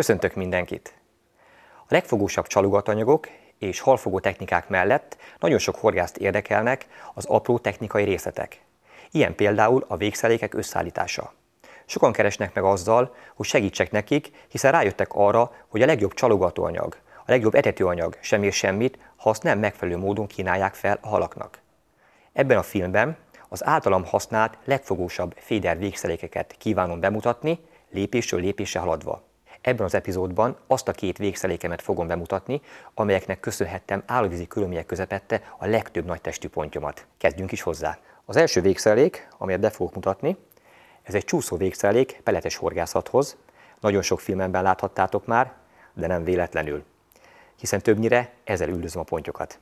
Köszöntök mindenkit! A legfogósabb csalogatanyagok és halfogó technikák mellett nagyon sok horgászt érdekelnek az apró technikai részletek. Ilyen például a végszelékek összeállítása. Sokan keresnek meg azzal, hogy segítsek nekik, hiszen rájöttek arra, hogy a legjobb csalogatóanyag, a legjobb etetőanyag sem ér semmit, ha azt nem megfelelő módon kínálják fel a halaknak. Ebben a filmben az általam használt legfogósabb féder végszelékeket kívánom bemutatni, lépésről lépésre haladva. Ebben az epizódban azt a két végszelékemet fogom bemutatni, amelyeknek köszönhettem állóvízi körülmények közepette a legtöbb nagy testű pontyomat. Kezdjünk is hozzá. Az első végszelék, amelyet be fogok mutatni, ez egy csúszó végszelék peletes horgászathoz. Nagyon sok filmben láthattátok már, de nem véletlenül, hiszen többnyire ezzel üldözöm a pontyokat.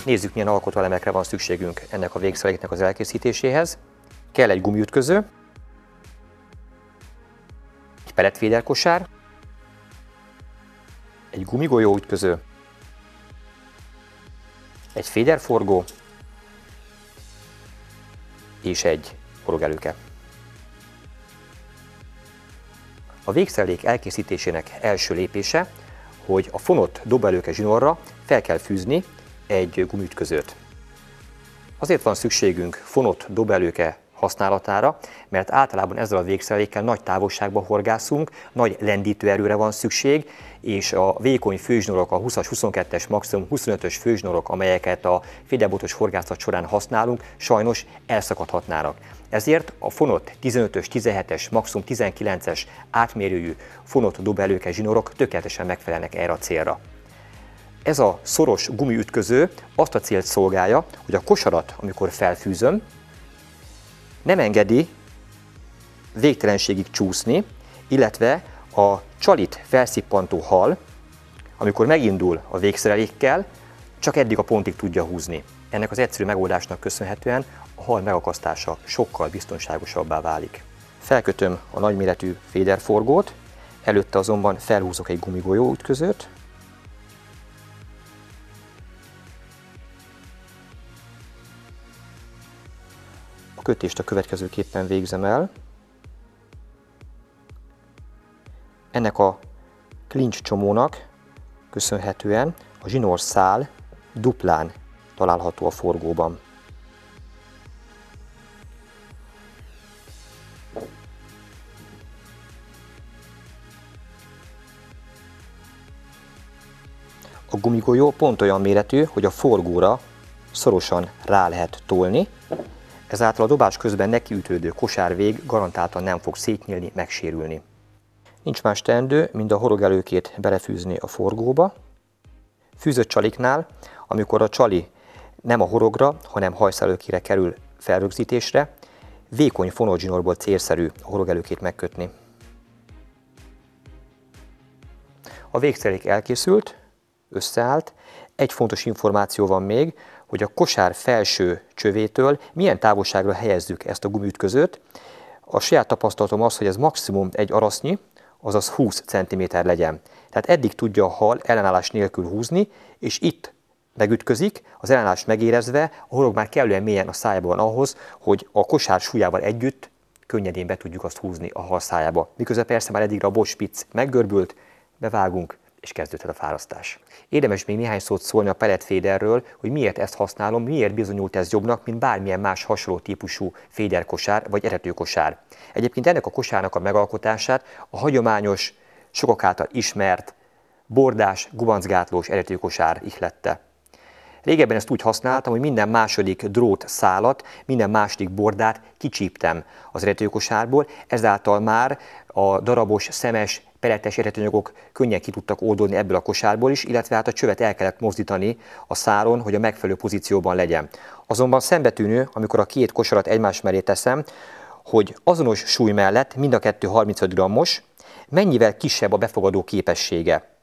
Nézzük, milyen alkotóelemekre van szükségünk ennek a végszeléknek az elkészítéséhez. Kell egy gumiütköző, egy pelletféderkosár, egy gumigolyó ütköző, egy féderforgó és egy horogelőke. A végszelék elkészítésének első lépése, hogy a fonott dobelőke zsinórra fel kell fűzni egy gumiütközőt. Azért van szükségünk fonott dobelőke használatára, mert általában ezzel a végszelékkel nagy távolságba horgászunk, nagy lendítőerőre van szükség, és a vékony főzsnorok, a 20-as, 22-es, maximum 25-ös főzsnorok, amelyeket a féderbotos horgászat során használunk, sajnos elszakadhatnának. Ezért a fonott 15-ös, 17-es, maximum 19-es átmérőjű fonott dobelőke zsinórok tökéletesen megfelelnek erre a célra. Ez a szoros gumiütköző azt a célt szolgálja, hogy a kosarat, amikor felfűzöm, nem engedi végtelenségig csúszni, illetve a csalit felszippantó hal, amikor megindul a végszerelékkel, csak eddig a pontig tudja húzni. Ennek az egyszerű megoldásnak köszönhetően a hal megakasztása sokkal biztonságosabbá válik. Felkötöm a nagyméretű féderforgót, előtte azonban felhúzok egy gumigolyó ütközőt, a kötést a következőképpen végzem el. Ennek a klincs csomónak köszönhetően a zsinórszál duplán található a forgóban. A gumigolyó pont olyan méretű, hogy a forgóra szorosan rá lehet tolni, ezáltal a dobás közben nekiütődő kosárvég garantáltan nem fog szétnyílni, megsérülni. Nincs más teendő, mint a horogelőkét belefűzni a forgóba. Fűzött csaliknál, amikor a csali nem a horogra, hanem hajszálőkére kerül felrögzítésre, vékony fonott zsinórból célszerű a horogelőkét megkötni. A végszerék elkészült, összeállt. Egy fontos információ van még, hogy a kosár felső csövétől milyen távolságra helyezzük ezt a gumiütközőt. A saját tapasztalatom az, hogy ez maximum egy arasznyi, azaz 20 cm legyen. Tehát eddig tudja a hal ellenállás nélkül húzni, és itt megütközik, az ellenállást megérezve, a horog már kellően mélyen a szájában ahhoz, hogy a kosár súlyával együtt könnyedén be tudjuk azt húzni a hal szájába. Miközben persze már eddigre a botspicc meggörbült, bevágunk, és kezdődhet a fárasztás. Érdemes még néhány szót szólni a pelletféderről, hogy miért ezt használom, miért bizonyult ez jobbnak, mint bármilyen más hasonló típusú féderkosár vagy etetőkosár. Egyébként ennek a kosárnak a megalkotását a hagyományos sokak által ismert, bordás, gubancgátlós etetőkosár ihlette. Régebben ezt úgy használtam, hogy minden második drótszálat, minden második bordát kicsíptem az etetőkosárból, ezáltal már a darabos, szemes, peletes etetőanyagok könnyen ki tudtak oldódni ebből a kosárból is, illetve hát a csövet el kellett mozdítani a száron, hogy a megfelelő pozícióban legyen. Azonban szembetűnő, amikor a két kosarat egymás mellé teszem, hogy azonos súly mellett mind a kettő 35 grammos, mennyivel kisebb a befogadó képessége.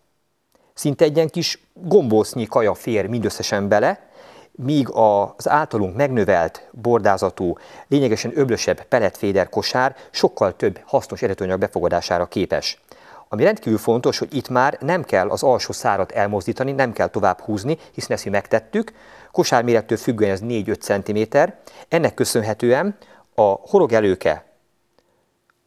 Szinte egy ilyen kis gombócnyi kaja fér mindösszesen bele, míg az általunk megnövelt, bordázatú, lényegesen öblösebb pelletféder kosár sokkal több hasznos etetőanyag befogadására képes. Ami rendkívül fontos, hogy itt már nem kell az alsó szárat elmozdítani, nem kell tovább húzni, hiszen ezt mi megtettük. Kosármérettől függően ez 4-5 cm. Ennek köszönhetően a horogelőke,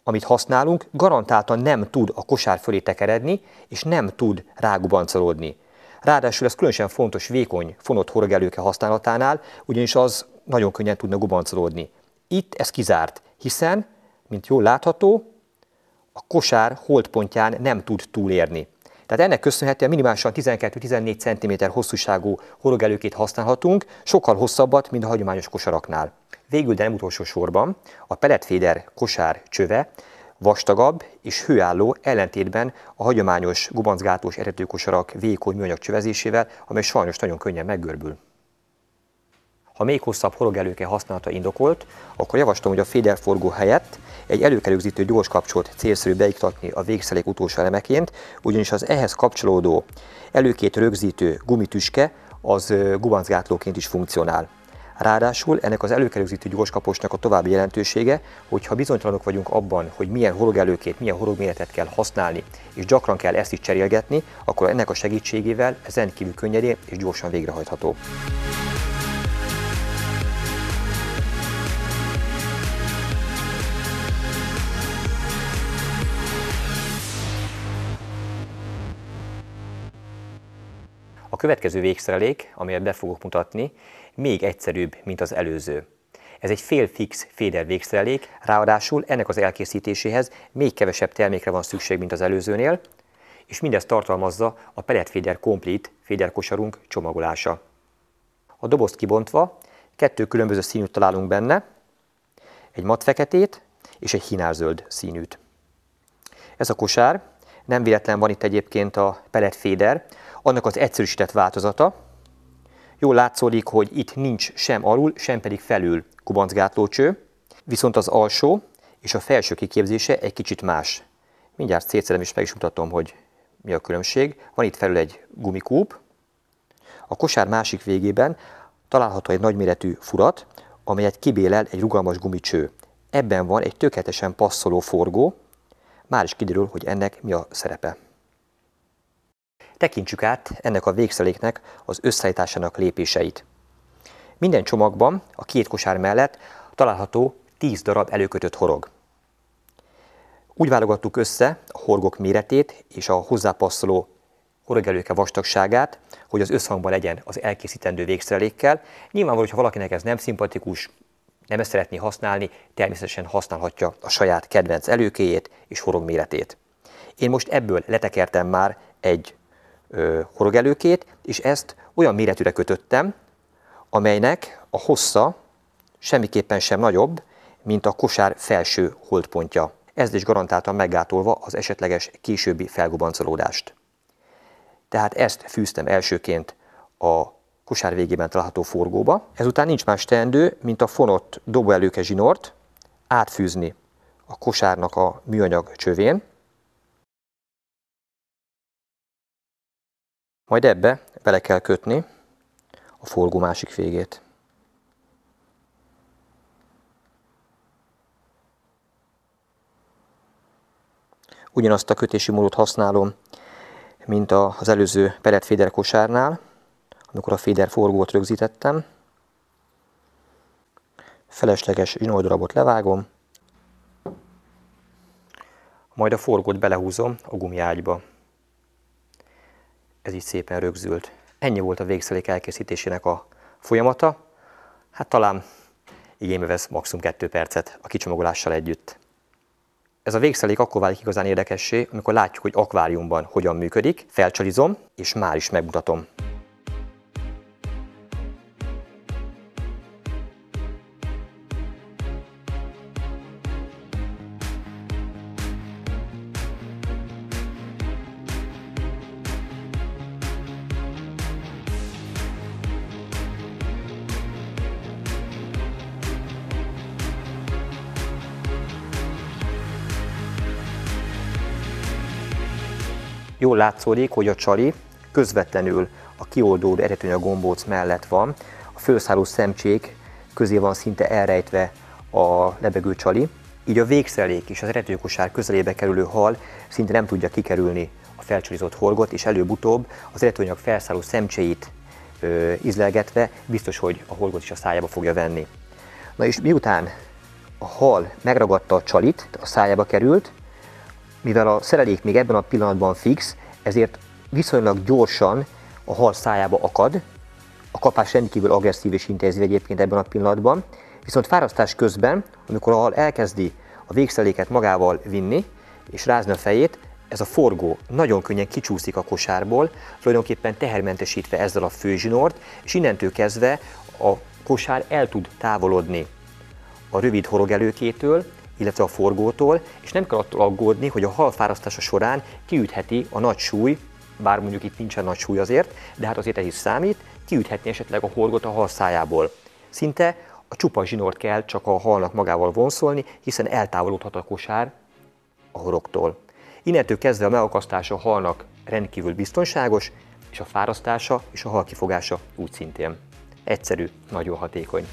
amit használunk, garantáltan nem tud a kosár fölé tekeredni, és nem tud rágubancolódni. Ráadásul ez különösen fontos vékony, fonott horogelőke használatánál, ugyanis az nagyon könnyen tudna gubancolódni. Itt ez kizárt, hiszen, mint jól látható, a kosár holdpontján nem tud túlérni. Tehát ennek köszönhetően minimálisan 12-14 cm hosszúságú horogelőkét használhatunk, sokkal hosszabbat, mint a hagyományos kosaraknál. Végül, de nem utolsó sorban, a pelletféder kosár csöve vastagabb és hőálló, ellentétben a hagyományos gubancgátlós etetőkosarak vékony műanyag csövezésével, amely sajnos nagyon könnyen meggörbül. Ha még hosszabb horogelőke használata indokolt, akkor javaslom, hogy a féderforgó helyett egy előkerögzítő gyors kapcsolt célszerű beiktatni a végszelék utolsó elemeként, ugyanis az ehhez kapcsolódó előkét rögzítő gumitüske az gubancgátlóként is funkcionál. Ráadásul ennek az előkerögzítő gyorskaposnak a további jelentősége, hogyha bizonytalanok vagyunk abban, hogy milyen horogelőkét, milyen horogméretet kell használni, és gyakran kell ezt is cserélgetni, akkor ennek a segítségével ez rendkívül könnyedén és gyorsan végrehajtható. A következő végszerelék, amelyet be fogok mutatni, még egyszerűbb, mint az előző. Ez egy félfix féder végszerelék, ráadásul ennek az elkészítéséhez még kevesebb termékre van szükség, mint az előzőnél, és mindezt tartalmazza a pelletféder Complete féderkosarunk csomagolása. A dobozt kibontva 2 különböző színűt találunk benne, egy matfeketét és egy hinálzöld színűt. Ez a kosár, nem véletlen van itt egyébként a pelletféder, annak az egyszerűsített változata. Jól látszódik, hogy itt nincs sem alul, sem pedig felül gubancgátlócső, viszont az alsó és a felső kiképzése egy kicsit más. Mindjárt szétszedem és meg is mutatom, hogy mi a különbség. Van itt felül egy gumikúp, a kosár másik végében található egy nagyméretű furat, amelyet kibélel egy rugalmas gumicső. Ebben van egy tökéletesen passzoló forgó, már is kiderül, hogy ennek mi a szerepe. Tekintsük át ennek a végszereléknek az összeállításának lépéseit. Minden csomagban a 2 kosár mellett található 10 darab előkötött horog. Úgy válogattuk össze a horgok méretét és a hozzápasszoló horogelőke vastagságát, hogy az összhangban legyen az elkészítendő végszerelékkel. Nyilvánvaló, ha valakinek ez nem szimpatikus, nem ezt szeretné használni, természetesen használhatja a saját kedvenc előkéjét és horog méretét. Én most ebből letekertem már egy horogelőkét, és ezt olyan méretűre kötöttem, amelynek a hossza semmiképpen sem nagyobb, mint a kosár felső holdpontja. Ez is garantáltan meggátolva az esetleges későbbi felgubancolódást. Tehát ezt fűztem elsőként a kosár végében található forgóba. Ezután nincs más teendő, mint a fonott dobóelőke zsinort átfűzni a kosárnak a műanyag csövén, majd ebbe bele kell kötni a forgó másik végét. Ugyanazt a kötési módot használom, mint az előző pelletféder kosárnál, amikor a féder forgót rögzítettem. Felesleges zsinórdarabot levágom, majd a forgót belehúzom a gumiágyba. Ez így szépen rögzült. Ennyi volt a végszerelék elkészítésének a folyamata. Hát talán igénybe vesz maximum 2 percet a kicsomagolással együtt. Ez a végszelék akkor válik igazán érdekessé, amikor látjuk, hogy akváriumban hogyan működik. Felcsalizom, és már is megmutatom. Jól látszódik, hogy a csali közvetlenül a kioldódó eredetőanyag gombóc mellett van, a fölszálló szemcsék közé van szinte elrejtve a lebegő csali, így a végszelék és az eredetőkosár közelébe kerülő hal szinte nem tudja kikerülni a felcsalizott horgot, és előbb-utóbb az eredetőanyag felszálló szemcséit ízlelgetve biztos, hogy a horgot is a szájába fogja venni. Na és miután a hal megragadta a csalit, a szájába került, mivel a szerelék még ebben a pillanatban fix, ezért viszonylag gyorsan a hal szájába akad. A kapás rendkívül agresszív és intenzív egyébként ebben a pillanatban, viszont fárasztás közben, amikor a hal elkezdi a végszeléket magával vinni és rázni a fejét, ez a forgó nagyon könnyen kicsúszik a kosárból, tulajdonképpen tehermentesítve ezzel a főzsinort, és innentől kezdve a kosár el tud távolodni a rövid horogelőkétől, illetve a forgótól, és nem kell attól aggódni, hogy a hal fárasztása során kiütheti a nagy súly, bár mondjuk itt nincsen nagy súly azért, de hát azért ez is számít, kiüthetni esetleg a horgot a hal szájából. Szinte a csupa zsinort kell csak a halnak magával vonszolni, hiszen eltávolodhat a kosár a horogtól. Innentől kezdve a megakasztása a halnak rendkívül biztonságos, és a fárasztása és a hal kifogása úgy szintén. Egyszerű, nagyon hatékony.